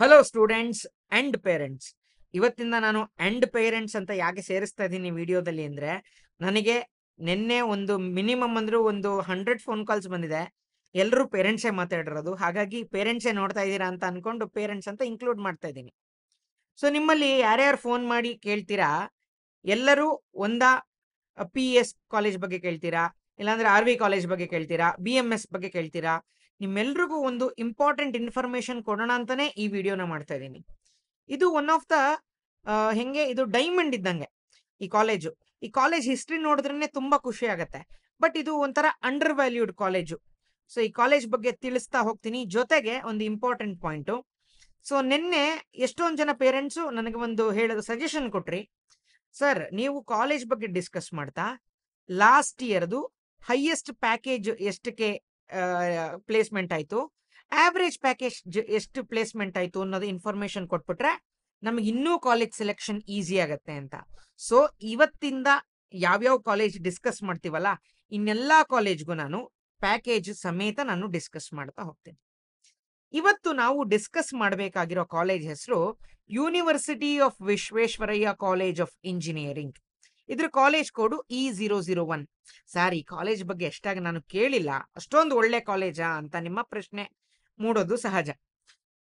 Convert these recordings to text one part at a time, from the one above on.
Hello students and parents. ಇವತ್ತಿಂದ ನಾನು and parents ಅಂತ ಯಾಕೆ ಸೇರಿಸ್ತಾ ಇದ್ದೀನಿ ವಿಡಿಯೋದಲ್ಲಿ ಅಂದ್ರೆ, ನನಗೆ ನಿನ್ನೆ ಒಂದು ಮಿನಿಮಮ್ ಅಂದ್ರೂ ಒಂದು 100 ಫೋನ್ ಕಾಲ್ಸ್ ಬಂದಿದೆ. ಎಲ್ಲರೂ ಪೇರೆಂಟ್ಸೇ ಮಾತಾಡಿರೋದು. ಹಾಗಾಗಿ ಪೇರೆಂಟ್ಸೇ ನೋಡ್ತಾ ಇದ್ದೀರಾ ಅಂತ ಅನ್ಕೊಂಡು ಪೇರೆಂಟ್ಸ್ ಅಂತ ಇನ್ಕ್ಲೂಡ್ ಮಾಡ್ತಾ ಇದ್ದೀನಿ. ಸೊ ನಿಮ್ಮಲ್ಲಿ ಯಾರ್ಯಾರು ಫೋನ್ ಮಾಡಿ ಕೇಳ್ತೀರಾ, ಎಲ್ಲರೂ ಒಂದಾ ಪಿ ಎಸ್ ಕಾಲೇಜ್ ಬಗ್ಗೆ ಕೇಳ್ತೀರಾ, ಇಲ್ಲಾಂದ್ರೆ ಆರ್ ವಿ ಕಾಲೇಜ್ ಬಗ್ಗೆ ಕೇಳ್ತೀರಾ, ಬಿ ಎಂ ಎಸ್ ಬಗ್ಗೆ ಕೇಳ್ತೀರಾ. ನಿಮ್ಮೆಲ್ರಿಗೂ ಒಂದು ಇಂಪಾರ್ಟೆಂಟ್ ಇನ್ಫಾರ್ಮೇಶನ್ ಕೊಡೋಣ ಅಂತಾನೆ ಈ ವಿಡಿಯೋನ ಮಾಡ್ತಾ ಇದ್ದೀನಿ. ಇದು ಒನ್ ಆಫ್ ದ ಹೆಂಗೆ ಇದು ಡೈಮಂಡ್ ಇದ್ದಂಗೆ ಈ ಕಾಲೇಜು. ಈ ಕಾಲೇಜ್ ಹಿಸ್ಟ್ರಿ ನೋಡಿದ್ರೇನೆ ತುಂಬಾ ಖುಷಿ ಆಗತ್ತೆ. ಬಟ್ ಇದು ಒಂಥರ ಅಂಡರ್ ವ್ಯಾಲ್ಯೂಡ್ ಕಾಲೇಜು. ಸೊ ಈ ಕಾಲೇಜ್ ಬಗ್ಗೆ ತಿಳಿಸ್ತಾ ಹೋಗ್ತೀನಿ. ಜೊತೆಗೆ ಒಂದು ಇಂಪಾರ್ಟೆಂಟ್ ಪಾಯಿಂಟು. ಸೊ ನಿನ್ನೆ ಎಷ್ಟೊಂದು ಜನ ಪೇರೆಂಟ್ಸು ನನಗೆ ಒಂದು ಹೇಳೋದು ಸಜೆಷನ್ ಕೊಟ್ರಿ. ಸರ್, ನೀವು ಕಾಲೇಜ್ ಬಗ್ಗೆ ಡಿಸ್ಕಸ್ ಮಾಡ್ತಾ ಲಾಸ್ಟ್ ಇಯರ್ದು ಹೈಯೆಸ್ಟ್ ಪ್ಯಾಕೇಜ್ ಎಷ್ಟಕ್ಕೆ ಪ್ಲೇಸ್ಮೆಂಟ್ ಆಯ್ತು, ಆವರೇಜ್ ಪ್ಯಾಕೇಜ್ ಎಷ್ಟು ಪ್ಲೇಸ್ಮೆಂಟ್ ಆಯ್ತು ಅನ್ನೋದು ಇನ್ಫಾರ್ಮೇಶನ್ ಕೊಟ್ಬಿಟ್ರೆ ನಮಗೆ ಇನ್ನೂ ಕಾಲೇಜ್ ಸೆಲೆಕ್ಷನ್ ಈಸಿ ಆಗತ್ತೆ ಅಂತ. ಸೊ ಇವತ್ತಿಂದ ಯಾವ್ಯಾವ ಕಾಲೇಜ್ ಡಿಸ್ಕಸ್ ಮಾಡ್ತೀವಲ್ಲ, ಇನ್ನೆಲ್ಲಾ ಕಾಲೇಜ್ಗೂ ನಾನು ಪ್ಯಾಕೇಜ್ ಸಮೇತ ನಾನು ಡಿಸ್ಕಸ್ ಮಾಡ್ತಾ ಹೋಗ್ತೀನಿ. ಇವತ್ತು ನಾವು ಡಿಸ್ಕಸ್ ಮಾಡಬೇಕಾಗಿರೋ ಕಾಲೇಜ್ ಹೆಸರು university of Visvesvaraya college of engineering. ಇದ್ರ ಕಾಲೇಜ್ ಕೋಡು E001. ಸರ್, ಈ ಕಾಲೇಜ್ ಬಗ್ಗೆ ಎಷ್ಟಾಗಿ ನಾನು ಕೇಳಿಲ್ಲ, ಅಷ್ಟೊಂದು ಒಳ್ಳೆ ಕಾಲೇಜಾ ಅಂತ ನಿಮ್ಮ ಪ್ರಶ್ನೆ ಮೂಡೋದು ಸಹಜ.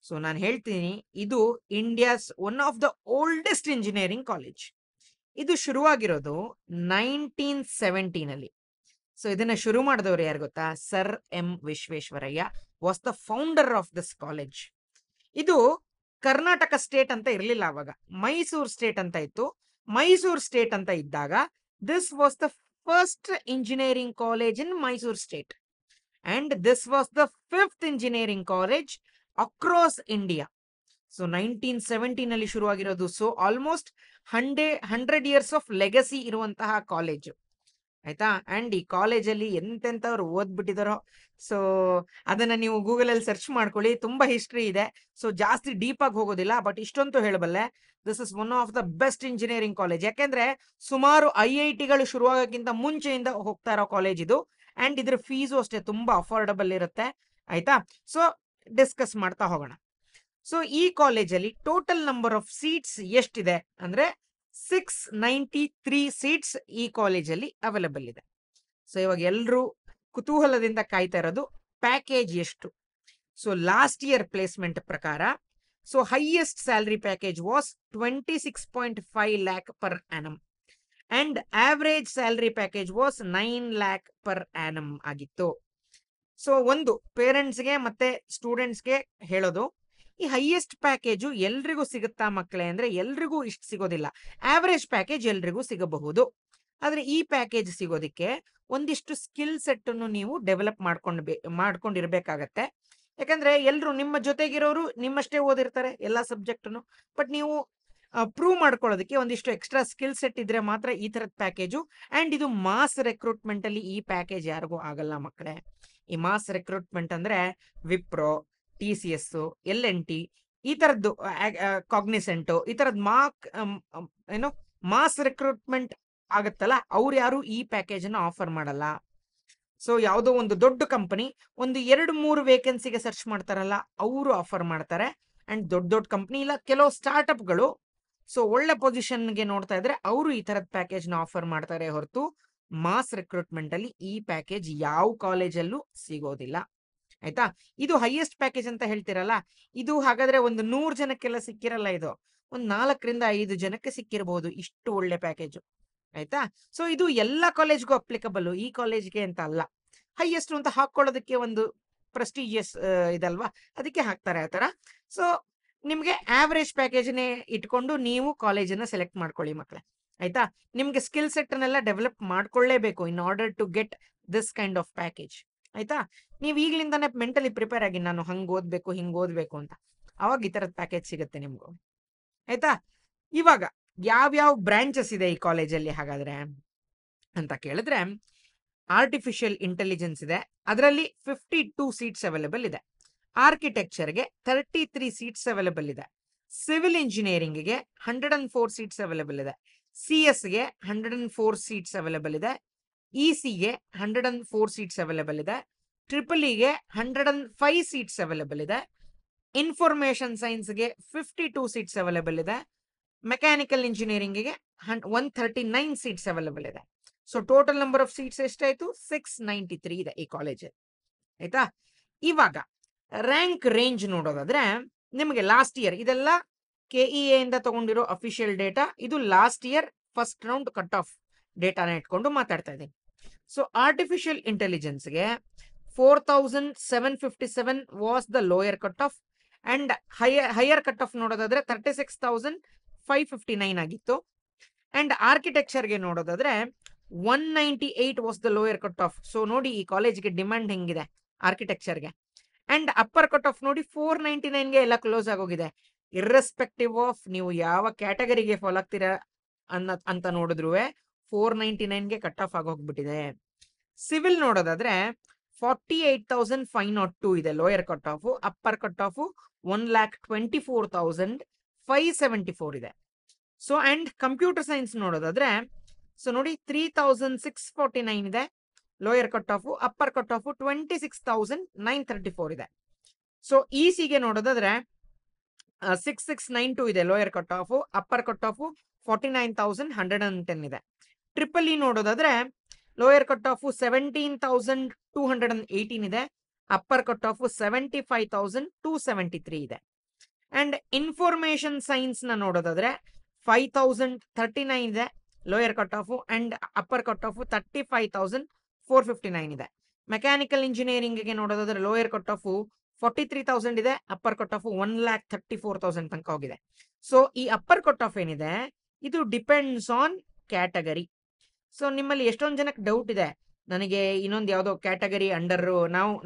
ಸೊ ನಾನು ಹೇಳ್ತೀನಿ, ಇದು India's one of the oldest engineering college. ಇದು ಶುರುವಾಗಿರೋದು 1970 ಅಲ್ಲಿ. ಸೊ ಇದನ್ನ ಶುರು ಮಾಡಿದವರು ಯಾರು ಗೊತ್ತಾ? Sir M Visvesvaraya was the founder of this college. ಇದು ಕರ್ನಾಟಕ ಸ್ಟೇಟ್ ಅಂತ ಇರಲಿಲ್ಲ ಅವಾಗ, ಮೈಸೂರು ಸ್ಟೇಟ್ ಅಂತ ಇತ್ತು. ಮೈಸೂರು ಸ್ಟೇಟ್ ಅಂತ ಇದ್ದಾಗ this was the first engineering college in Mysore state and this was the 5th engineering college across India. So 1970 ನಲ್ಲಿ ಶುರುವಾಗಿರೋದು. So almost 100 years of legacy ಇರುವಂತಹ ಕಾಲೇಜು, ಆಯ್ತಾ. ಅಂಡ್ ಈ ಕಾಲೇಜಲ್ಲಿ ಎಂತೆಂಥವ್ರು ಓದ್ಬಿಟ್ಟಿದಾರೋ, ಸೊ ಅದನ್ನ ನೀವು ಗೂಗಲ್ ಅಲ್ಲಿ ಸರ್ಚ್ ಮಾಡ್ಕೊಳ್ಳಿ. ತುಂಬಾ ಹಿಸ್ಟ್ರಿ ಇದೆ. ಸೊ ಜಾಸ್ತಿ ಡೀಪ್ ಆಗಿ ಹೋಗೋದಿಲ್ಲ, ಬಟ್ ಇಷ್ಟೊಂದು ಹೇಳಬಲ್ಲೆ, this is one of the best engineering college. ಯಾಕೆಂದ್ರೆ ಸುಮಾರು IITಗಳು ಶುರುವಾಗಕ್ಕಿಂತ ಮುಂಚೆಯಿಂದ ಹೋಗ್ತಾ ಇರೋ ಕಾಲೇಜ್ ಇದು. ಅಂಡ್ ಇದ್ರ ಫೀಸು ಅಷ್ಟೇ ತುಂಬಾ ಅಫೋರ್ಡಬಲ್ ಇರುತ್ತೆ, ಆಯ್ತಾ. ಸೊ ಡಿಸ್ಕಸ್ ಮಾಡ್ತಾ ಹೋಗೋಣ. ಸೊ ಈ ಕಾಲೇಜಲ್ಲಿ ಟೋಟಲ್ ನಂಬರ್ ಆಫ್ ಸೀಟ್ಸ್ ಎಷ್ಟಿದೆ ಅಂದ್ರೆ 693 ಸೀಟ್ಸ್ ಈ ಕಾಲೇಜಲ್ಲಿ ಅವೈಲಬಲ್ ಇದೆ. ಸೊ ಇವಾಗ ಎಲ್ಲರೂ ಕುತೂಹಲದಿಂದ ಕಾಯ್ತಾ ಇರೋದು ಪ್ಯಾಕೇಜ್ ಎಷ್ಟು. ಸೊ ಲಾಸ್ಟ್ ಇಯರ್ ಪ್ಲೇಸ್ಮೆಂಟ್ ಪ್ರಕಾರ, so highest salary package was 26.5 lakh per annum and average salary package was 9 lakh per annum ಆಗಿತ್ತು. ಸೊ ಒಂದು ಪೇರೆಂಟ್ಸ್ಗೆ ಮತ್ತೆ ಸ್ಟೂಡೆಂಟ್ಸ್ಗೆ ಹೇಳೋದು, ಈ ಹೈಯೆಸ್ಟ್ ಪ್ಯಾಕೇಜು ಎಲ್ರಿಗೂ ಸಿಗುತ್ತಾ ಮಕ್ಕಳೇ ಅಂದ್ರೆ ಎಲ್ರಿಗೂ ಇಷ್ಟು ಸಿಗೋದಿಲ್ಲ. ಆವರೇಜ್ ಪ್ಯಾಕೇಜ್ ಎಲ್ರಿಗೂ ಸಿಗಬಹುದು. ಆದ್ರೆ ಈ ಪ್ಯಾಕೇಜ್ ಸಿಗೋದಿಕ್ಕೆ ಒಂದಿಷ್ಟು ಸ್ಕಿಲ್ ಸೆಟ್ ಅನ್ನು ನೀವು ಡೆವಲಪ್ ಮಾಡ್ಕೊಂಡಿರ್ಬೇಕಾಗತ್ತೆ. ಯಾಕಂದ್ರೆ ಎಲ್ರು ನಿಮ್ಮ ಜೊತೆಗಿರೋರು ನಿಮ್ಮಷ್ಟೇ ಓದಿರ್ತಾರೆ ಎಲ್ಲಾ ಸಬ್ಜೆಕ್ಟ್ನು. ಬಟ್ ನೀವು ಪ್ರೂವ್ ಮಾಡ್ಕೊಳ್ಳೋದಕ್ಕೆ ಒಂದಿಷ್ಟು ಎಕ್ಸ್ಟ್ರಾ ಸ್ಕಿಲ್ ಸೆಟ್ ಇದ್ರೆ ಮಾತ್ರ ಈ ತರದ ಪ್ಯಾಕೇಜು. ಅಂಡ್ ಇದು ಮಾಸ್ ರೆಕ್ರೂಟ್ಮೆಂಟ್ ಅಲ್ಲಿ ಈ ಪ್ಯಾಕೇಜ್ ಯಾರಿಗೂ ಆಗಲ್ಲ ಮಕ್ಕಳೇ. ಈ ಮಾಸ್ ರೆಕ್ರೂಟ್ಮೆಂಟ್ ಅಂದ್ರೆ ವಿಪ್ರೋ, TCS, LNT, ಈ ತರದ್ದು, ಕಾಗ್ನಿಸೆಂಟ್, ಈ ತರದ್ ಏನೋ ಮಾಸ್ ರಿಕ್ರೂಟ್ಮೆಂಟ್ ಆಗತ್ತಲ್ಲ, ಅವ್ರು ಯಾರು ಈ ಪ್ಯಾಕೇಜ್ ಅನ್ನ ಆಫರ್ ಮಾಡಲ್ಲ. ಸೊ ಯಾವುದೋ ಒಂದು ದೊಡ್ಡ ಕಂಪನಿ ಒಂದು 2-3 ವೇಕೆನ್ಸಿಗೆ ಸರ್ಚ್ ಮಾಡ್ತಾರಲ್ಲ, ಅವರು ಆಫರ್ ಮಾಡ್ತಾರೆ. ಅಂಡ್ ದೊಡ್ಡ ದೊಡ್ಡ ಕಂಪನಿ ಇಲ್ಲ ಕೆಲವು ಸ್ಟಾರ್ಟ್ಅಪ್ಗಳು ಸೊ ಒಳ್ಳೆ ಪೊಸಿಷನ್ಗೆ ನೋಡ್ತಾ ಇದ್ರೆ ಅವರು ಈ ತರದ ಪ್ಯಾಕೇಜ್ ನ ಆಫರ್ ಮಾಡ್ತಾರೆ ಹೊರತು ಮಾಸ್ ರಿಕ್ರೂಟ್ಮೆಂಟ್ ಅಲ್ಲಿ ಈ ಪ್ಯಾಕೇಜ್ ಯಾವ ಕಾಲೇಜಲ್ಲೂ ಸಿಗೋದಿಲ್ಲ, ಆಯ್ತಾ. ಇದು ಹೈಯೆಸ್ಟ್ ಪ್ಯಾಕೇಜ್ ಅಂತ ಹೇಳ್ತಿರಲ್ಲ, ಇದು ಹಾಗಾದ್ರೆ ಒಂದು 100 ಜನಕ್ಕೆಲ್ಲ ಸಿಕ್ಕಿರಲ್ಲ, ಇದು ಒಂದು 4ರಿಂದ 5 ಜನಕ್ಕೆ ಸಿಕ್ಕಿರಬಹುದು, ಇಷ್ಟು ಒಳ್ಳೆ ಪ್ಯಾಕೇಜು, ಆಯ್ತಾ. ಸೊ ಇದು ಎಲ್ಲ ಕಾಲೇಜ್ಗೂ ಅಪ್ಲಿಕಬಲ್, ಈ ಕಾಲೇಜ್ಗೆ ಅಂತ ಅಲ್ಲ. ಹೈಯೆಸ್ಟ್ ಅಂತ ಹಾಕೊಳ್ಳೋದಕ್ಕೆ ಒಂದು ಪ್ರೆಸ್ಟೀಜಿಯಸ್ ಇದಲ್ವಾ, ಅದಕ್ಕೆ ಹಾಕ್ತಾರೆ ಆ ತರ. ಸೊ ನಿಮ್ಗೆ ಆವರೇಜ್ ಪ್ಯಾಕೇಜ್ನೇ ಇಟ್ಕೊಂಡು ನೀವು ಕಾಲೇಜನ್ನ ಸೆಲೆಕ್ಟ್ ಮಾಡ್ಕೊಳ್ಳಿ ಮಕ್ಕಳೇ, ಆಯ್ತಾ. ನಿಮ್ಗೆ ಸ್ಕಿಲ್ ಸೆಟ್ ಅನ್ನೆಲ್ಲ ಡೆವಲಪ್ ಮಾಡ್ಕೊಳ್ಳೇಬೇಕು in order to get this kind of package, ಆಯ್ತಾ. ನೀವು ಈಗಲಿಂದಾನೇ ಮೆಂಟಲಿ ಪ್ರಿಪೇರ್ ಆಗಿ, ನಾನು ಹಂಗ್ ಓದ್ಬೇಕು ಹಿಂಗ್ ಓದ್ಬೇಕು ಅಂತ, ಅವಾಗ ಈ ತರದ ಪ್ಯಾಕೇಜ್ ಸಿಗುತ್ತೆ ನಿಮ್ಗೂ, ಆಯ್ತಾ. ಇವಾಗ ಯಾವ್ಯಾವ ಬ್ರಾಂಚಸ್ ಇದೆ ಈ ಕಾಲೇಜಲ್ಲಿ ಹಾಗಾದ್ರೆ ಅಂತ ಕೇಳಿದ್ರೆ, ಆರ್ಟಿಫಿಷಿಯಲ್ ಇಂಟೆಲಿಜೆನ್ಸ್ ಇದೆ, ಅದರಲ್ಲಿ 52 ಸೀಟ್ಸ್ ಅವೈಲೇಬಲ್ ಇದೆ. ಆರ್ಕಿಟೆಕ್ಚರ್ಗೆ 33 ಸೀಟ್ಸ್ ಅವೈಲೇಬಲ್ ಇದೆ. ಸಿವಿಲ್ ಇಂಜಿನಿಯರಿಂಗ್ಗೆ 104 ಸೀಟ್ಸ್ ಅವೈಲೇಬಲ್ ಇದೆ. CS ಗೆ 104 ಸೀಟ್ಸ್ ಅವೈಲೇಬಲ್ ಇದೆ. ECಗೆ 104 ಸೀಟ್ಸ್ ಅವೈಲೇಬಲ್ ಇದೆ. ಟ್ರಿಪಲ್ ಇಗೆ 105 ಸೀಟ್ಸ್ ಅವೈಲೇಬಲ್ ಇದೆ. ಇನ್ಫಾರ್ಮೇಶನ್ ಸೈನ್ಸ್ಗೆ 52 ಸೀಟ್ಸ್ ಅವೈಲೇಬಲ್ ಇದೆ. ಮೆಕ್ಯಾನಿಕಲ್ ಇಂಜಿನಿಯರಿಂಗ್ಗೆ 139 ಸೀಟ್ಸ್ ಅವೈಲೇಬಲ್ ಇದೆ. So total number of seats ಎಷ್ಟಾಯ್ತು? 693 ಇದೆ ಈ ಕಾಲೇಜ್. ಆಯ್ತಾ? ಇವಾಗ ರ್ಯಾಂಕ್ ರೇಂಜ್ ನೋಡೋದಾದ್ರೆ ನಿಮಗೆ ಲಾಸ್ಟ್ ಇಯರ್, ಇದೆಲ್ಲ KEA ಇಂದ ತಗೊಂಡಿರೋ ಅಫಿಷಿಯಲ್ ಡೇಟಾ. ಇದು last year first round cut off ಡೇಟಾನ ಇಟ್ಕೊಂಡು ಮಾತಾಡ್ತಾ ಇದ್ದೀನಿ. ಸೊ ಆರ್ಟಿಫಿಷಿಯಲ್ ಇಂಟೆಲಿಜೆನ್ಸ್ಗೆ 4757 was the lower cut off and higher cut off ನೋಡೋದಾದ್ರೆ 36,559 ಆಗಿತ್ತು. ಅಂಡ್ ಆರ್ಕಿಟೆಕ್ಚರ್ಗೆ ನೋಡೋದಾದ್ರೆ 198 was the lower cut off. So ನೋಡಿ ಈ ಕಾಲೇಜ್ಗೆ ಡಿಮ್ಯಾಂಡ್ ಹೆಂಗಿದೆ ಆರ್ಕಿಟೆಕ್ಚರ್ಗೆ. ಅಂಡ್ ಅಪ್ಪರ್ ಕಟ್ ಆಫ್ ನೋಡಿ 499ಗೆ ಎಲ್ಲ ಕ್ಲೋಸ್ ಆಗೋಗಿದೆ. ಇರ್ರೆಸ್ಪೆಕ್ಟಿವ್ ಆಫ್ ನೀವು ಯಾವ ಕ್ಯಾಟಗರಿಗೆ ಫಾಲೋ ಆಗ್ತೀರಾ ಅಂತ ನೋಡಿದ್ರು 499ಗೆ ಕಟ್ ಆಫ್ ಆಗೋಗ್ಬಿಟ್ಟಿದೆ. ಸಿವಿಲ್ ನೋಡೋದಾದ್ರೆ 48,502 ಇದೆ lower cut of. Upper cut of 1,24,574 ಇದೆ. ಸೊ ಅಂಡ್ ಕಂಪ್ಯೂಟರ್ ಸೈನ್ಸ್ ನೋಡೋದಾದ್ರೆ ಸೊ ನೋಡಿ 3,649 ಇದೆ lower cut of. Upper cut of 26,934 ಇದೆ. ಸೊ ಇಸಿಗೆ ನೋಡೋದಾದ್ರೆ 6692 ಇದೆ lower cut of. Upper cut of 49,110 ಇದೆ. ಟ್ರಿಪಲ್ ಇ ನೋಡೋದಾದ್ರೆ ಲೋಯರ್ ಕಟ್ ಆಫ್ 17,218 ಇದೆ. ಅಪ್ಪರ್ ಕಟ್ ಆಫ್ 75,273 ಇದೆ. ಅಂಡ್ ಇನ್ಫಾರ್ಮೇಶನ್ ಸೈನ್ಸ್ ನ ನೋಡೋದಾದ್ರೆ 5,039 ಇದೆ lower cut off and upper cut of 35,459 ಇದೆ. ಮೆಕ್ಯಾನಿಕಲ್ ಇಂಜಿನಿಯರಿಂಗ್ಗೆ ನೋಡೋದಾದ್ರೆ ಲೋಯರ್ ಕಟ್ ಆಫ್ 43,000 ಇದೆ. ಅಪ್ಪರ್ ಕಟ್ ಆಫ್ 1,34,000 ತನಕ ಹೋಗಿದೆ. ಸೊ ಈ ಅಪ್ಪರ್ ಕಟ್ ಆಫ್ ಏನಿದೆ ಇದು ಡಿಪೆಂಡ್ಸ್ ಆನ್ ಕ್ಯಾಟಗರಿ. ಸೊ ನಿಮ್ಮಲ್ಲಿ ಎಷ್ಟೊಂದು ಜನಕ್ಕೆ ಡೌಟ್ ಇದೆ, ನನಗೆ ಇನ್ನೊಂದು ಯಾವುದೋ ಕ್ಯಾಟಗರಿ ಅಂಡರ್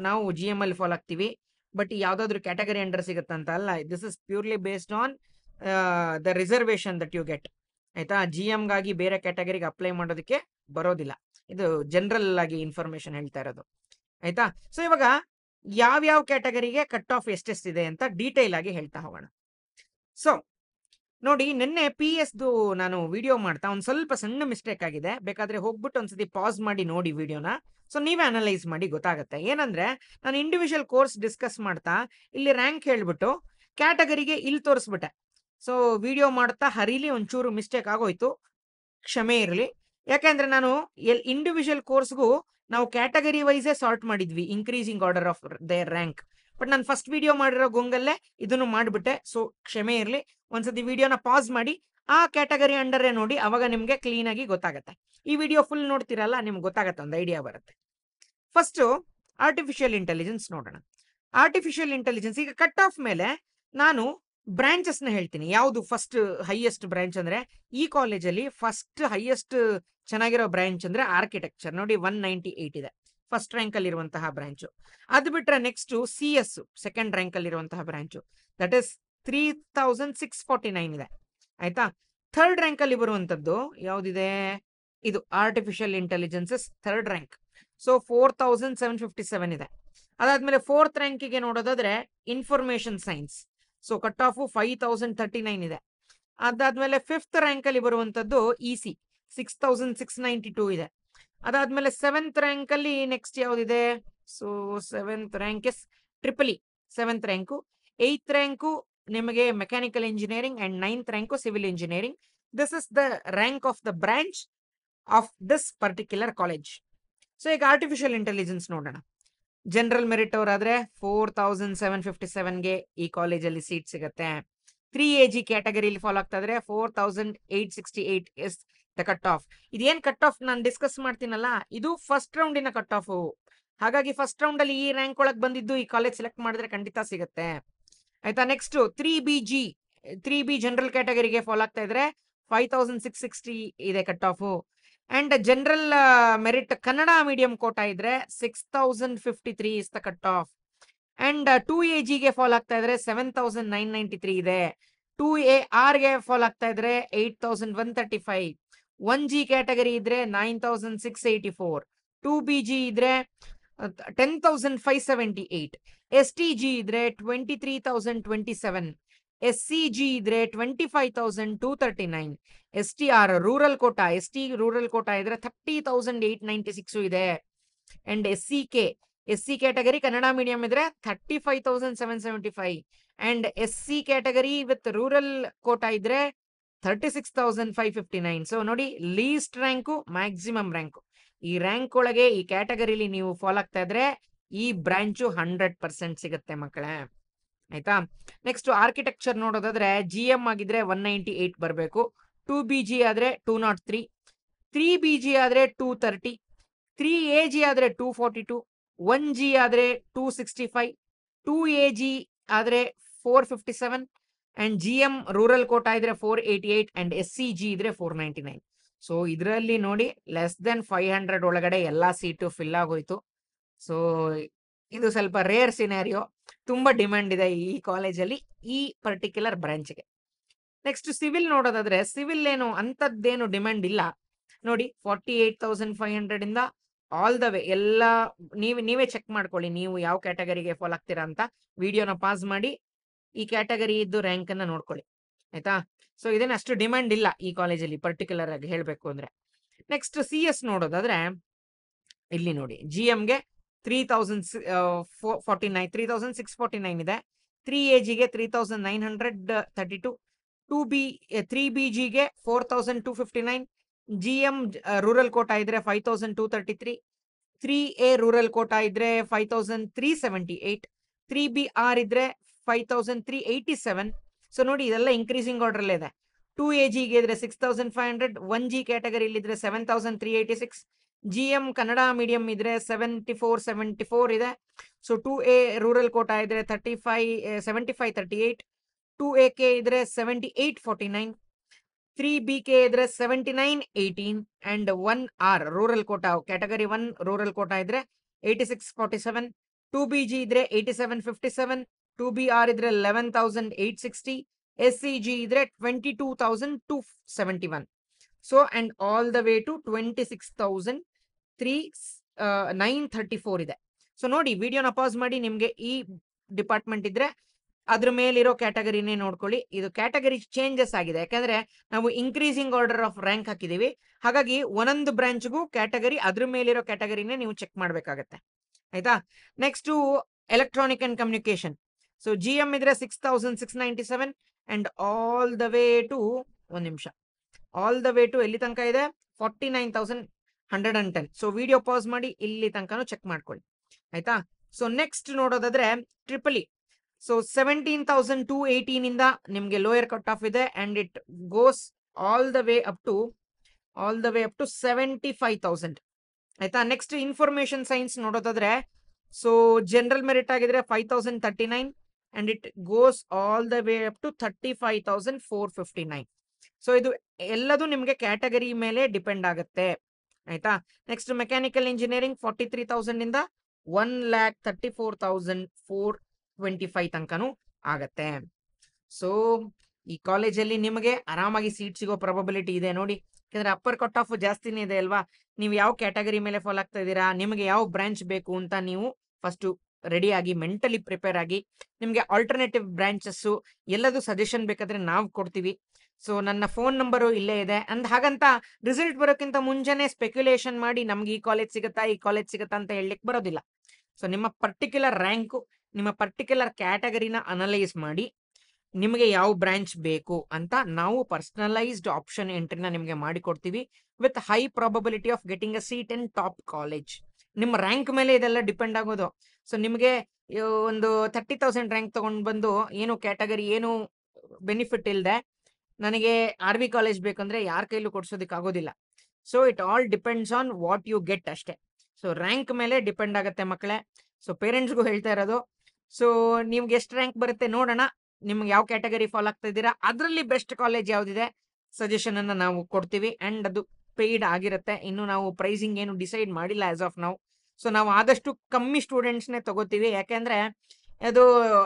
ನಾವು GM ಅಲ್ಲಿ ಫಾಲೋ ಆಗ್ತೀವಿ, ಬಟ್ ಯಾವ್ದಾದ್ರು ಕ್ಯಾಟಗರಿ ಅಂಡರ್ ಸಿಗುತ್ತಂತ ಅಲ್ಲ. This is purely based on the reservation that you get. ಆಯ್ತಾ? GM ಗಾಗಿ ಬೇರೆ ಕ್ಯಾಟಗರಿಗೆ ಅಪ್ಲೈ ಮಾಡೋದಕ್ಕೆ ಬರೋದಿಲ್ಲ. ಇದು ಜನರಲ್ ಆಗಿ ಇನ್ಫಾರ್ಮೇಶನ್ ಹೇಳ್ತಾ ಇರೋದು. ಆಯ್ತಾ? ಸೊ ಇವಾಗ ಯಾವ್ಯಾವ ಕ್ಯಾಟಗರಿಗೆ ಕಟ್ ಆಫ್ ಎಷ್ಟೆಷ್ಟಿದೆ ಅಂತ ಡೀಟೇಲ್ ಆಗಿ ಹೇಳ್ತಾ ಹೋಗೋಣ. ಸೊ ನೋಡಿ, ನಿನ್ನೆ PS ನಾನು ವಿಡಿಯೋ ಮಾಡ್ತಾ ಒಂದ್ ಸ್ವಲ್ಪ ಸಣ್ಣ ಮಿಸ್ಟೇಕ್ ಆಗಿದೆ. ಬೇಕಾದ್ರೆ ಹೋಗ್ಬಿಟ್ಟು ಒಂದ್ಸತಿ ಪಾಸ್ ಮಾಡಿ ನೋಡಿ ವಿಡಿಯೋನ. ಸೊ ನೀವೇ ಅನಲೈಸ್ ಮಾಡಿ ಗೊತ್ತಾಗುತ್ತೆ. ಏನಂದ್ರೆ ನಾನು ಇಂಡಿವಿಜುವಲ್ ಕೋರ್ಸ್ ಡಿಸ್ಕಸ್ ಮಾಡ್ತಾ ಇಲ್ಲಿ ರ್ಯಾಂಕ್ ಹೇಳ್ಬಿಟ್ಟು ಕ್ಯಾಟಗರಿಗೆ ಇಲ್ಲಿ ತೋರಿಸ್ಬಿಟ್ಟೆ. ಸೊ ವಿಡಿಯೋ ಮಾಡ್ತಾ ಹರಿಲಿ ಒಂಚೂರು ಮಿಸ್ಟೇಕ್ ಆಗೋಯ್ತು, ಕ್ಷಮೆ ಇರಲಿ. ಯಾಕೆಂದ್ರೆ ನಾನು ಇಂಡಿವಿಜುವಲ್ ಕೋರ್ಸ್ಗೂ ನಾವು ಕ್ಯಾಟಗರಿ ವೈಸೇ ಸಾರ್ಟ್ ಮಾಡಿದ್ವಿ, increasing order of their rank. But ನಾನು ಫಸ್ಟ್ ವಿಡಿಯೋ ಮಾಡಿರೋ ಗೊಂಗಲ್ಲೇ ಇದನ್ನು ಮಾಡಿಬಿಟ್ಟೆ. ಸೊ ಕ್ಷಮೆ ಇರಲಿ. ಒಂದ್ಸತಿ ವಿಡಿಯೋನ ಪಾಸ್ ಮಾಡಿ ಆ ಕ್ಯಾಟಗರಿ ಅಂಡರೇ ನೋಡಿ, ಅವಾಗ ನಿಮ್ಗೆ ಕ್ಲೀನ್ ಆಗಿ ಗೊತ್ತಾಗತ್ತೆ. ಈ ವಿಡಿಯೋ ಫುಲ್ ನೋಡ್ತಿರಲ್ಲ, ನಿಮ್ಗೆ ಗೊತ್ತಾಗತ್ತೆ, ಒಂದು ಐಡಿಯಾ ಬರುತ್ತೆ. ಫಸ್ಟ್ ಆರ್ಟಿಫಿಷಿಯಲ್ ಇಂಟೆಲಿಜೆನ್ಸ್ ನೋಡೋಣ. ಆರ್ಟಿಫಿಷಿಯಲ್ ಇಂಟೆಲಿಜೆನ್ಸ್ ಈಗ ಕಟ್ ಆಫ್ ಮೇಲೆ ನಾನು ಬ್ರಾಂಚಸ್ ನ ಹೇಳ್ತೀನಿ. ಯಾವುದು ಫಸ್ಟ್ ಹೈಯೆಸ್ಟ್ ಬ್ರಾಂಚ್ ಅಂದ್ರೆ ಈ ಕಾಲೇಜಲ್ಲಿ ಫಸ್ಟ್ ಹೈಯೆಸ್ಟ್ ಚೆನ್ನಾಗಿರೋ ಬ್ರಾಂಚ್ ಅಂದ್ರೆ ಆರ್ಕಿಟೆಕ್ಚರ್. ನೋಡಿ 198 ಇದೆ ಫಸ್ಟ್ ರ್ಯಾಂಕ್ ಅಲ್ಲಿ ಇರುವಂತಹ ಬ್ರಾಂಚ್. ಅದು ಬಿಟ್ರೆ ನೆಕ್ಸ್ಟ್ CS ಸೆಕೆಂಡ್ ರ್ಯಾಂಕ್ ಅಲ್ಲಿ ಇರುವಂತಹ ಬ್ರಾಂಚ್, ದಟ್ ಇಸ್ 3,649 ಇದೆ. ಆಯ್ತಾ? ಥರ್ಡ್ ರ್ಯಾಂಕ್ ಅಲ್ಲಿ ಬರುವಂತದ್ದು ಯಾವ್ದಿದೆ? ಇದು artificial intelligences third rank. So 4,757 ಇದೆ. ಅದಾದ್ಮೇಲೆ ಫೋರ್ತ್ ರ್ಯಾಂಕಿಗೆ ನೋಡೋದಾದ್ರೆ information science. So cut off 5,039 ಇದೆ. ಅದಾದ್ಮೇಲೆ ಫಿಫ್ತ್ ರ್ಯಾಂಕ್ ಅಲ್ಲಿ ಬರುವಂತದ್ದು EC 6,692 ಇದೆ. ಅದಾದ್ಮೇಲೆ ಸೆವೆಂತ್ ರ್ಯಾಂಕ್ ಅಲ್ಲಿ ನೆಕ್ಸ್ಟ್ ಯಾವ್ದಿದೆ? So seventh rank is triple E seventh rank. Eighth rank ನಿಮಗೆ mechanical engineering and ninth rank civil engineering. This is the rank of the branch of this particular college. So ಈಗ artificial intelligence ನೋಡೋಣ. General merit ಅವರಾದ್ರೆ 4,757ಗೆ ಈ ಕಾಲೇಜಲ್ಲಿ seat ಸಿಗುತ್ತೆ. 3AG ಕ್ಯಾಟಗರಿಲಿ follow ಆಗ್ತಾ ಇದ್ರೆ 4,868 ಇಸ್ ದ ಕಟ್ ಆಫ್. ಇದೇನ್ ಕಟ್ ಆಫ್ ನಾನು ಡಿಸ್ಕಸ್ ಮಾಡ್ತೀನಲ್ಲ, ಇದು ಫಸ್ಟ್ ರೌಂಡಿನ ಕಟ್ ಆಫ್. ಹಾಗಾಗಿ ಫಸ್ಟ್ ರೌಂಡ್ ಅಲ್ಲಿ ಈ ರ್ಯಾಂಕ್ ಒಳಗೆ ಬಂದಿದ್ದು ಈ ಕಾಲೇಜ್ ಸೆಲೆಕ್ಟ್ ಮಾಡಿದ್ರೆ ಖಂಡಿತ ಸಿಗುತ್ತೆ. ಆಯ್ತಾ? ನೆಕ್ಸ್ಟ್ 3B ಜನರಲ್ ಕ್ಯಾಟಗರಿಗೆ ಫಾಲೋ ಆಗ್ತಾ ಇದ್ರೆ 5,660 ಇದೆ cut off. And general merit Kannada medium quota ಇದ್ರೆ 6,053 is the cut off. And 2AGಗೆ ಫಾಲೋ ಆಗ್ತಾ ಇದ್ರೆ 7,993 ಇದೆ. 2ARಗೆ ಫಾಲೋ ಆಗ್ತಾ ಇದ್ರೆ 8,135. 1G ಕ್ಯಾಟಗರಿ ಇದ್ರೆ 9,684. 2BG ಇದ್ರೆ 10,578. STG ಇದ್ರೆ 23,027. SCG ಇದ್ರೆ 25,239. STR rural quota, ST rural quota ಇದ್ರೆ 30,896 ಇದೆ. And SC category Kannada medium ಇದ್ರೆ 35,775. And SC category with rural quota ಇದ್ರೆ 36,559. ಸೊ ನೋಡಿ, ಲೀಸ್ಟ್ ರ್ಯಾಂಕು ಮ್ಯಾಕ್ಸಿಮಮ್ ರ್ಯಾಂಕು, ಈ ರ್ಯಾಂಕ್ ಒಳಗೆ ಈ ಕ್ಯಾಟಗರಿಲಿ ನೀವು ಫಾಲೋ ಆಗ್ತಾ ಇದ್ರೆ ಈ ಬ್ರಾಂಚು 100% ಸಿಗುತ್ತೆ ಮಕ್ಕಳೇ. ಆಯ್ತಾ. ನೆಕ್ಸ್ಟ್ ಆರ್ಕಿಟೆಕ್ಚರ್ ನೋಡೋದಾದ್ರೆ GM ಆಗಿದ್ರೆ 198 ಬರಬೇಕು, 2BG ಆದ್ರೆ 203, 3BG ಆದ್ರೆ 230, 3AG ಆದ್ರೆ 242, 1G ಆದ್ರೆ 265, 2AG ಆದ್ರೆ 457, ಅಂಡ್ GM ರೂರಲ್ ಕೋಟಾ ಇದ್ರೆ 488 ಅಂಡ್ SCG ಇದ್ರೆ 499. ಸೊ ಇದರಲ್ಲಿ ನೋಡಿ ಲೆಸ್ ದೆನ್ 500 ಒಳಗಡೆ ಎಲ್ಲಾ ಸೀಟು ಫಿಲ್ ಆಗೋಯ್ತು. ಸೊ ಇದು ಸ್ವಲ್ಪ ರೇರ್ ಸಿನಾರಿಯೋ, ತುಂಬಾ ಡಿಮ್ಯಾಂಡ್ ಇದೆ ಈ ಕಾಲೇಜಲ್ಲಿ ಈ ಪರ್ಟಿಕ್ಯುಲರ್ ಬ್ರಾಂಚ್ಗೆ. ನೆಕ್ಸ್ಟ್ ಸಿವಿಲ್ ನೋಡೋದಾದ್ರೆ ಸಿವಿಲ್ ಏನು ಅಂತದ್ದೇನು ಡಿಮ್ಯಾಂಡ್ ಇಲ್ಲ ನೋಡಿ. 48,500 ಇಂದ ಆಲ್ ದ ವೇ ಎಲ್ಲ ನೀವೇ ಚೆಕ್ ಮಾಡ್ಕೊಳ್ಳಿ, ನೀವು ಯಾವ ಕ್ಯಾಟಗರಿಗೆ ಫಾಲೋ ಆಗ್ತೀರಾ ಅಂತ. ವಿಡಿಯೋನ ಪಾಸ್ ಮಾಡಿ ಈ ಕ್ಯಾಟಗರಿ ಇದ್ದು ರ್ಯಾಂಕ್ ಅನ್ನ ನೋಡ್ಕೊಳ್ಳಿ, ಆಯ್ತಾ. ಸೊ ಇದೇನು ಅಷ್ಟು ಡಿಮ್ಯಾಂಡ್ ಇಲ್ಲ ಈ ಕಾಲೇಜಲ್ಲಿ ಪರ್ಟಿಕ್ಯುಲರ್ ಆಗಿ ಹೇಳ್ಬೇಕು ಅಂದ್ರೆ. ನೆಕ್ಸ್ಟ್ CS ನೋಡೋದಾದ್ರೆ ಇಲ್ಲಿ ನೋಡಿ, GMಗೆ 3,649 ಇದೆ, 3AGಗೆ 3,932, 3BGಗೆ 4,259, GM ರೂರಲ್ ಕೋಟಾ ಇದ್ರೆ 5,233, 3A ರೂರಲ್ ಕೋಟಾ ಇದ್ರೆ 5,378, 3BR ಇದ್ರೆ 5,387. ಸೊ ನೋಡಿ, ಇದೆಲ್ಲ ಇನ್ಕ್ರೀಸಿಂಗ್ ಆರ್ಡರ್ ಇದೆ. 2AGಗೆ ಇದ್ರೆ 6,500, 1G ಕ್ಯಾಟಗರಿ ಇದ್ರೆ 7,386, GM ಕನ್ನಡ ಮೀಡಿಯಂ ಇದ್ರೆ 74 ಇದೆ. ಸೊ 2A ರೂರಲ್ ಕೋಟಾ ಇದ್ರೆ 7538, 2AK ಇದ್ರೆ 7849, 3BK ಇದ್ರೆ 7918 and 1R rural quota category 1 rural quota ಇದ್ರೆ 8647, 2BG ಇದ್ರೆ 8757, 2BR ಇದ್ರೆ 11,860, SCG ಇದ್ರೆ 22,271. So and all the way to 26,934 ಇದೆ. ಸೊ ನೋಡಿ, ವಿಡಿಯೋನ ಪಾಸ್ ಮಾಡಿ, ನಿಮ್ಗೆ ಈ ಡಿಪಾರ್ಟ್ಮೆಂಟ್ ಇದ್ರೆ ಅದ್ರ ಮೇಲಿರೋ ಕ್ಯಾಟಗರಿನೇ ನೋಡ್ಕೊಳ್ಳಿ. ಇದು ಕ್ಯಾಟಗರಿ ಚೇಂಜಸ್ ಆಗಿದೆ, ಯಾಕಂದ್ರೆ ನಾವು ಇನ್ಕ್ರೀಸಿಂಗ್ ಆರ್ಡರ್ ಆಫ್ ರ್ಯಾಂಕ್ ಹಾಕಿದೀವಿ. ಹಾಗಾಗಿ ಒಂದೊಂದು ಬ್ರಾಂಚ್ಗೂ ಕ್ಯಾಟಗರಿ ಅದ್ರ ಮೇಲಿರೋ ಕ್ಯಾಟಗರಿನೇ ನೀವು ಚೆಕ್ ಮಾಡ್ಬೇಕಾಗತ್ತೆ, ಆಯ್ತಾ. Next electronic and communication. So GM ಇದ್ರೆ 6,697 and all the way to ಎಲ್ಲಿ ತನಕ ಇದೆ 49,110. ಸೊ ವಿಡಿಯೋ ಪಾಸ್ ಮಾಡಿ ಇಲ್ಲಿ ತನಕನೂ ಚೆಕ್ ಮಾಡ್ಕೊಳ್ಳಿ, ಆಯ್ತಾ. ಸೊ ನೆಕ್ಸ್ಟ್ ನೋಡೋದಾದ್ರೆ ಟ್ರಿಪಲ್. ಸೊ 17,218 ಇಂದ ನಿಮ್ಗೆ ಲೋಯರ್ ಕಟ್ ಆಫ್ ಇದೆ and it goes all the way up to 75,000, ಆಯ್ತಾ. ನೆಕ್ಸ್ಟ್ ಇನ್ಫಾರ್ಮೇಶನ್ ಸೈನ್ಸ್ ನೋಡೋದಾದ್ರೆ ಸೊ ಜನರಲ್ ಮೆರಿಟ್ ಆಗಿದ್ರೆ 5,039 and it goes all the way up to 35,459. So ಇದು ಎಲ್ಲದೂ ನಿಮ್ಗೆ ಕ್ಯಾಟಗರಿ ಮೇಲೆ ಡಿಪೆಂಡ್ ಆಗುತ್ತೆ, ಆಯ್ತಾ. ನೆಕ್ಸ್ಟ್ ಮೆಕ್ಯಾನಿಕಲ್ ಇಂಜಿನಿಯರಿಂಗ್ 43,000 ಇಂದ 1,34,425 ತನಕನೂ ಆಗತ್ತೆ. ಸೊ ಈ ಕಾಲೇಜಲ್ಲಿ ನಿಮಗೆ ಆರಾಮಾಗಿ ಸೀಟ್ ಸಿಗೋ ಪ್ರೊಬಬಿಲಿಟಿ ಇದೆ ನೋಡಿ, ಯಾಕಂದ್ರೆ ಅಪ್ಪರ್ ಕಟ್ ಆಫ್ ಜಾಸ್ತಿನೇ ಇದೆ ಅಲ್ವಾ. ನೀವು ಯಾವ ಕ್ಯಾಟಗರಿ ಮೇಲೆ ಫಾಲೋ ಆಗ್ತಾ ಇದ್ದೀರಾ, ನಿಮಗೆ ಯಾವ ಬ್ರಾಂಚ್ ಬೇಕು ಅಂತ ನೀವು ಫಸ್ಟ್ ರೆಡಿ ಆಗಿ ಮೆಂಟಲಿ ಪ್ರಿಪೇರ್ ಆಗಿ, ನಿಮ್ಗೆ ಆಲ್ಟರ್ನೇಟಿವ್ ಬ್ರಾಂಚಸ್ ಎಲ್ಲದೂ ಸಜೆಷನ್ ಬೇಕಾದ್ರೆ ನಾವು ಕೊಡ್ತೀವಿ. ಸೊ ನನ್ನ ಫೋನ್ ನಂಬರು ಇಲ್ಲೇ ಇದೆ. ಹಾಗಂತ ರಿಸಲ್ಟ್ ಬರೋಕ್ಕಿಂತ ಮುಂಚೆನೆ ಸ್ಪೆಕ್ಯುಲೇಷನ್ ಮಾಡಿ ನಮ್ಗೆ ಈ ಕಾಲೇಜ್ ಸಿಗುತ್ತಾ ಅಂತ ಹೇಳಲಿಕ್ಕೆ ಬರೋದಿಲ್ಲ. ಸೊ ನಿಮ್ಮ ಪರ್ಟಿಕ್ಯುಲರ್ ರ್ಯಾಂಕು, ನಿಮ್ಮ ಪರ್ಟಿಕ್ಯುಲರ್ ಕ್ಯಾಟಗರಿನ ಅನಲೈಸ್ ಮಾಡಿ ನಿಮಗೆ ಯಾವ ಬ್ರಾಂಚ್ ಬೇಕು ಅಂತ ನಾವು ಪರ್ಸನಲೈಸ್ಡ್ ಆಪ್ಷನ್ ಎಂಟ್ರಿನ ನಿಮಗೆ ಮಾಡಿಕೊಡ್ತೀವಿ with high probability of getting a seat in top college. ನಿಮ್ಮ ರ್ಯಾಂಕ್ ಮೇಲೆ ಇದೆಲ್ಲ ಡಿಪೆಂಡ್ ಆಗೋದು. ಸೊ ನಿಮಗೆ ಒಂದು 30,000 ರ್ಯಾಂಕ್ ತಗೊಂಡು ಬಂದು ಏನು ಕ್ಯಾಟಗರಿ ಏನು ಬೆನಿಫಿಟ್ ಇಲ್ಲದೆ ನನಗೆ RV ಕಾಲೇಜ್ ಬೇಕಂದ್ರೆ ಯಾರ ಕೈಲೂ ಕೊಡ್ಸೋದಕ್ಕೆ ಆಗೋದಿಲ್ಲ. So it all depends on what you get ಅಷ್ಟೇ. ಸೊ ರ್ಯಾಂಕ್ ಮೇಲೆ ಡಿಪೆಂಡ್ ಆಗುತ್ತೆ ಮಕ್ಕಳೇ. ಸೊ ಪೇರೆಂಟ್ಸ್ಗೂ ಹೇಳ್ತಾ ಇರೋದು, ಸೊ ನಿಮ್ಗೆ ಎಷ್ಟು ರ್ಯಾಂಕ್ ಬರುತ್ತೆ ನೋಡೋಣ, ನಿಮ್ಗೆ ಯಾವ ಕ್ಯಾಟಗರಿ ಫಾಲೋ ಆಗ್ತಾ ಇದ್ದೀರಾ, ಅದರಲ್ಲಿ ಬೆಸ್ಟ್ ಕಾಲೇಜ್ ಯಾವ್ದಿದೆ ಸಜೆಷನ್ ಅನ್ನ ನಾವು ಕೊಡ್ತೀವಿ. ಅಂಡ್ ಅದು ಪೇಯ್ಡ್ ಆಗಿರುತ್ತೆ. ಇನ್ನು ನಾವು ಪ್ರೈಸಿಂಗ್ ಏನು ಡಿಸೈಡ್ ಮಾಡಿಲ್ಲ ಆಸ್ ಆಫ್ ನಾವು. ಸೊ ನಾವು ಆದಷ್ಟು ಕಮ್ಮಿ ಸ್ಟೂಡೆಂಟ್ಸ್ನೇ ತಗೋತೀವಿ, ಯಾಕೆಂದ್ರೆ ಅದು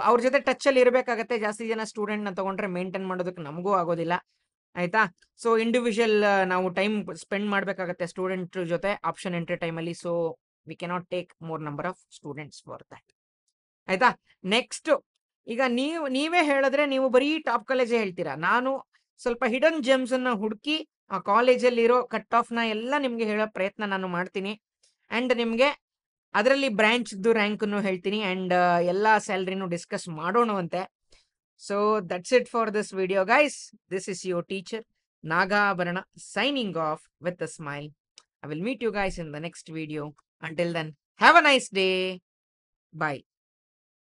ಅವ್ರ ಜೊತೆ ಟಚ್ ಅಲ್ಲಿ ಇರಬೇಕಾಗತ್ತೆ. ಜಾಸ್ತಿ ಜನ ಸ್ಟೂಡೆಂಟ್ ನ ತಗೊಂಡ್ರೆ ಮೇಂಟೈನ್ ಮಾಡೋದಕ್ಕೆ ನಮಗೂ ಆಗೋದಿಲ್ಲ, ಆಯ್ತಾ. ಸೊ ಇಂಡಿವಿಜುವಲ್ ನಾವು ಟೈಮ್ ಸ್ಪೆಂಡ್ ಮಾಡ್ಬೇಕಾಗತ್ತೆ ಸ್ಟೂಡೆಂಟ್ ಜೊತೆ ಆಪ್ಷನ್ ಎಂಟ್ರಿ ಟೈಮ್ ಅಲ್ಲಿ. So we cannot take more number of students for that, ಆಯ್ತಾ. ನೆಕ್ಸ್ಟ್ ಈಗ ನೀವೇ ಹೇಳಿದ್ರೆ ನೀವು ಬರೀ ಟಾಪ್ ಕಾಲೇಜ್ ಹೇಳ್ತೀರಾ. ನಾನು ಸ್ವಲ್ಪ ಹಿಡನ್ ಜೆಮ್ಸ್ ಅನ್ನ ಹುಡುಕಿ ಆ ಕಾಲೇಜಲ್ಲಿ ಇರೋ ಕಟ್ ಆಫ್ ನ ಎಲ್ಲ ನಿಮ್ಗೆ ಹೇಳೋ ಪ್ರಯತ್ನ ನಾನು ಮಾಡ್ತೀನಿ. ಅಂಡ್ ನಿಮ್ಗೆ ಅದರಲ್ಲಿ ಬ್ರಾಂಚ್ ರ್ಯಾಂಕ್ ಹೇಳ್ತೀನಿ ಅಂಡ್ ಎಲ್ಲಾ ಸ್ಯಾಲರಿನೂ discuss ಮಾಡೋಣವಂತೆ. So that's it for this video, guys. This is your teacher Nagabharana signing off with a smile. I will meet you guys in the next video. Until then, have a nice day. Bye.